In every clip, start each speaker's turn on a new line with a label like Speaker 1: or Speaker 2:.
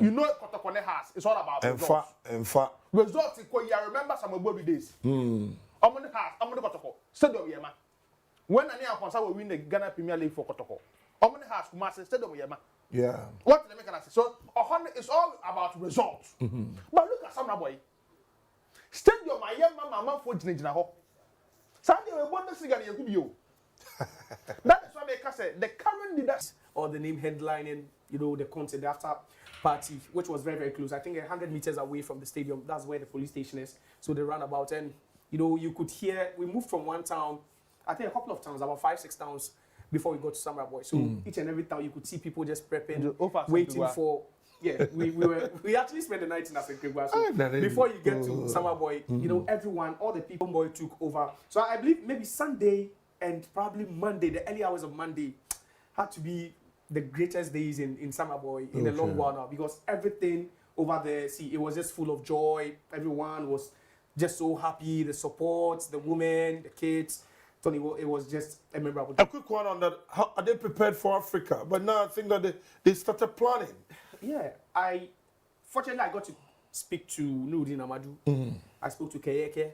Speaker 1: You know Kotoko has. It's all about results. Results in Quaye. I remember Samreboi days. Omone has. Omone Kotoko. Stadium Yema. When Ani Afonso will win the Ghana Premier League for Kotoko. Omone has Kumasi Stadium Yema.
Speaker 2: Yeah.
Speaker 1: What the make I say? So it's all about results. But look at Samreboi. Stadium Ayema Mama for Jinjina Ho. Sunday we want to see Ghana Yakubio. That is why they can say the current leaders or the name headlining, the concert after party, which was very, very close. I think 100 meters away from the stadium. That's where the police station is. So they ran about, and you could hear. We moved from one town, I think a couple of towns, about 5-6 towns before we got to Samreboi. So each and every town you could see people just prepping, waiting for. Yeah, we actually spent the night in Africa. So before you get to Samreboi, everyone, all the people boy took over. So I believe maybe Sunday and probably Monday, the early hours of Monday, had to be the greatest days in Samreboi in a long while now, because everything over there, it was just full of joy. Everyone was just so happy. The support, the women, the kids. Tony, it was just a memorable day.
Speaker 2: A quick one on that. How are they prepared for Africa? But now I think that they started planning.
Speaker 1: Yeah, fortunately I got to speak to Nudin Amadou. I spoke to Quaye.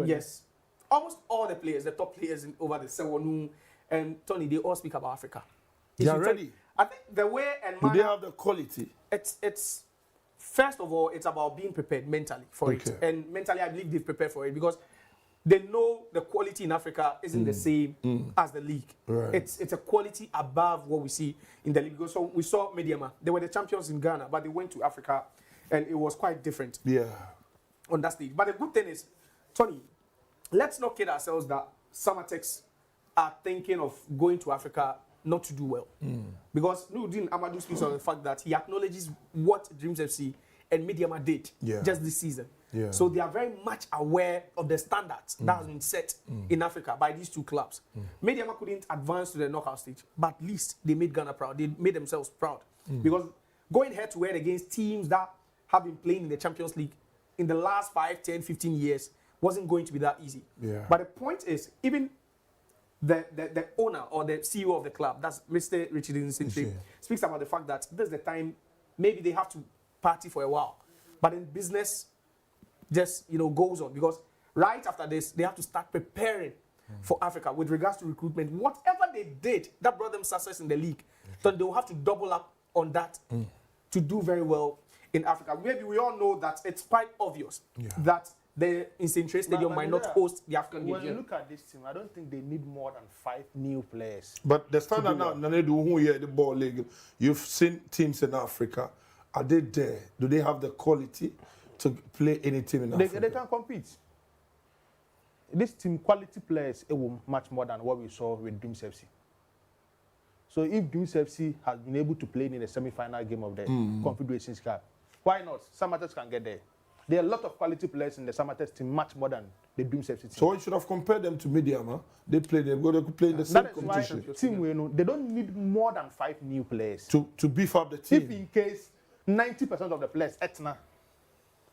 Speaker 1: Yes, almost all the players, the top players over the Sewonu and Tony, they all speak about Africa.
Speaker 2: They are ready.
Speaker 1: I think the way and manner,
Speaker 2: do they have the quality?
Speaker 1: It's first of all, it's about being prepared mentally for it, and mentally I believe they've prepared for it because they know the quality in Africa isn't the same as the league.
Speaker 2: Right.
Speaker 1: It's a quality above what we see in the league. So we saw Mediama. They were the champions in Ghana, but they went to Africa, and it was quite different.
Speaker 2: Yeah.
Speaker 1: On that stage. But the good thing is, Tony, let's not kid ourselves that Samatex are thinking of going to Africa not to do well. Because Nudin Amadou speaks on the fact that he acknowledges what Dreams FC and Mediama did just this season.
Speaker 2: Yeah.
Speaker 1: So they are very much aware of the standards that has been set in Africa by these two clubs. Mediama couldn't advance to the knockout stage, but at least they made Ghana proud. They made themselves proud. Because going head-to-head against teams that have been playing in the Champions League in the last 5, 10, 15 years wasn't going to be that easy.
Speaker 2: Yeah.
Speaker 1: But the point is, even the owner or the CEO of the club, that's Mr. Richard Nsintri, speaks about the fact that this is the time maybe they have to party for a while. But in business, just goes on, because right after this they have to start preparing for Africa with regards to recruitment. Whatever they did that brought them success in the league, then they will have to double up on that to do very well in Africa. Maybe we all know that it's quite obvious that the Nsintri Stadium might not host the African League.
Speaker 3: When you look at this team, I don't think they need more than 5 new players.
Speaker 2: But the standard now, the ball league, you've seen teams in Africa. Are they there? Do they have the quality to play any team in Africa?
Speaker 3: They can compete. This team, quality players, it will much more than what we saw with Dreams FC. So if Dreams FC has been able to play in the semi-final game of the Confederations Cup, why not? Samatex can get there. There are a lot of quality players in the Samatex team, much more than the Dreams FC team.
Speaker 2: So one should have compared them to Mediama. They could play in the same competition.
Speaker 3: Team, they don't need more than 5 new players
Speaker 2: to beef up the team.
Speaker 3: If in case 90% of the players, Etna,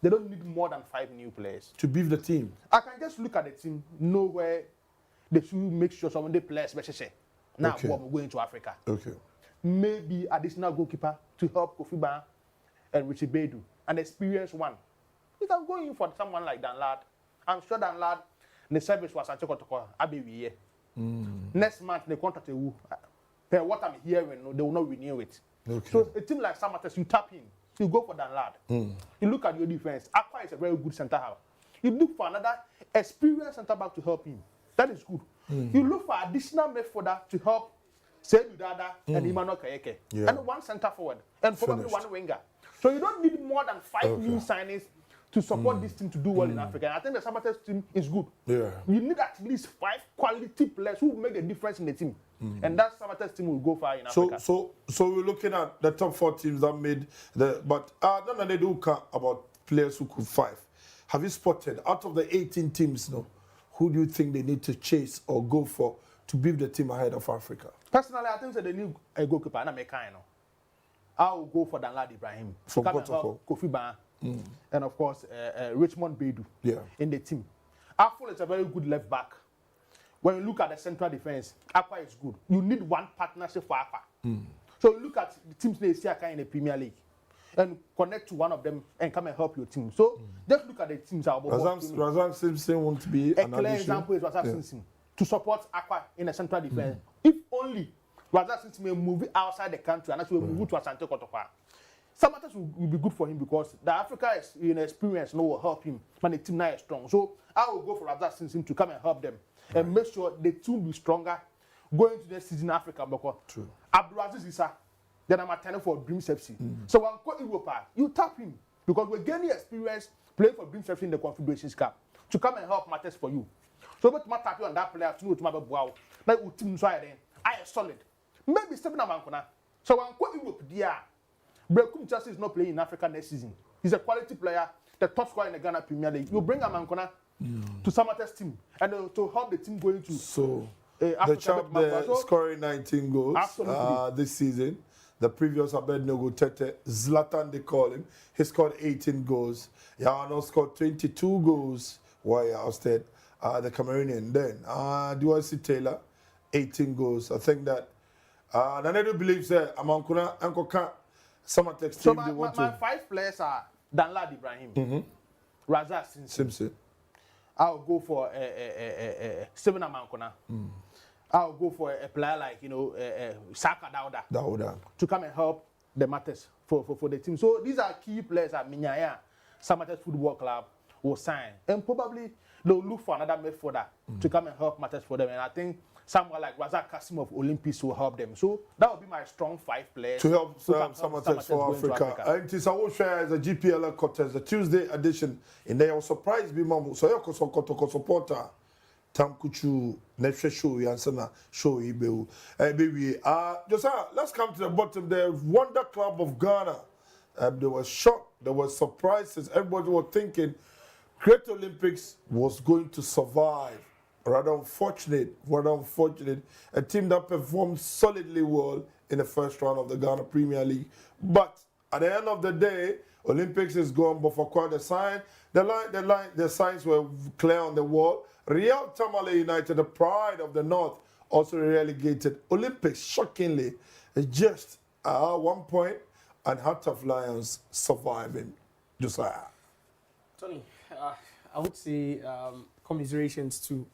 Speaker 3: they don't need more than 5 new players
Speaker 2: to beef the team.
Speaker 3: I can just look at the team, know where they should make sure some of the players, now we're going to Africa.
Speaker 2: Okay.
Speaker 3: Maybe additional goalkeeper to help Kofi Ba and Richie Bedu, an experienced one. You can go in for someone like Dan Lad. I'm sure Dan Lad, the service was at Abbey. Next month, the contract will. Per what I'm hearing, they will not renew it.
Speaker 2: Okay.
Speaker 3: So a team like Samatex, you tap in, you go for Dan Lad. You look at your defense. Aqua is a very good centre half. You look for another experienced centre back to help him. That is good. You look for additional midfielder to help Seydou Dada and Emmanuel Kayeke. And one centre forward. And probably one winger. So you don't need more than 5 new signings to support this team to do well in Africa. And I think the Samatex team is good.
Speaker 2: Yeah.
Speaker 3: You need at least 5 quality players who will make a difference in the team. And that Samatex team will go far in Africa.
Speaker 2: So we're looking at the top 4 teams that made the... But none they do care about players who could 5. Have you spotted, out of the 18 teams now, who do you think they need to chase or go for to build the team ahead of Africa?
Speaker 3: Personally, I think that they need a goalkeeper. I will go for Danlad Ibrahim.
Speaker 2: From Kotoko.
Speaker 3: Kofi Ba. And of course, Richmond Bedu in the team. Afol is a very good left back. When you look at the central defense, Aqua is good. You need one partnership for Aqua. So look at the teams they see in the Premier League and connect to one of them and come and help your team. So just look at the teams.
Speaker 2: Razak Simpson won't be
Speaker 3: a clear example is Razak Simpson to support Aqua in the central defense. If only Razak Simpson may move outside the country and actually move to Asante Kotoko. Some matters will be good for him because the Africa is in experience and will help him when the team now is strong. So I will go for Razak Simpson to come and help them and make sure the team will be stronger going to the season in Africa.
Speaker 2: True.
Speaker 3: Abdulaziz Issa, then I'm attending for Dreams FC. So when Quaye Europa, you tap him because we're gaining experience playing for Dreams FC in the Confederations Cup to come and help matters for you. So but my tap you on that player to know to my wow. Like team so then I am solid. Maybe 7 Amankona. So when Quaye Europa there. Brekum Chelsea is not playing in Africa next season. He's a quality player, the top scorer in the Ghana Premier League. You bring Amankona to Samate's team and to help the team going to.
Speaker 2: So the chap there scoring 19 goals this season. The previous Abednego Tete, Zlatan they call him. He scored 18 goals. Yano scored 22 goals while he ousted the Cameroonian. Then DYC Taylor, 18 goals. I think that Nanedu believes that Amankona and Koka.
Speaker 3: So my 5 players are Danlad Ibrahim, Razak Simpson. I'll go for 7 Amankona. I'll go for a player like Saka Dauda to come and help the matters for the team. So these are key players at Minyaya, Samate's Football Club will sign, and probably they'll look for another midfielder to come and help matters for them. And I think someone like Razak Kasim of Olympics will help them. So that would be my strong 5 players
Speaker 2: to help Samatex for Africa. And it is a share as a GPL Headquarters, the Tuesday edition. And they are surprised be mamu. So you can supporter Tam Kuchu Nefshe show Yansana show Ibeu. Baby, Josiah, let's come to the bottom. The Wonder Club of Ghana. There was shock, there was surprises. Everybody was thinking Great Olympics was going to survive. Rather unfortunate, a team that performed solidly well in the first round of the Ghana Premier League. But at the end of the day, Olympics is gone, but for quite the sign, the signs were clear on the wall. Real Tamale United, the pride of the North, also relegated Olympics, shockingly, just 1 point, and Heart of Lions surviving. Josiah.
Speaker 4: Tony, I would say commiserations to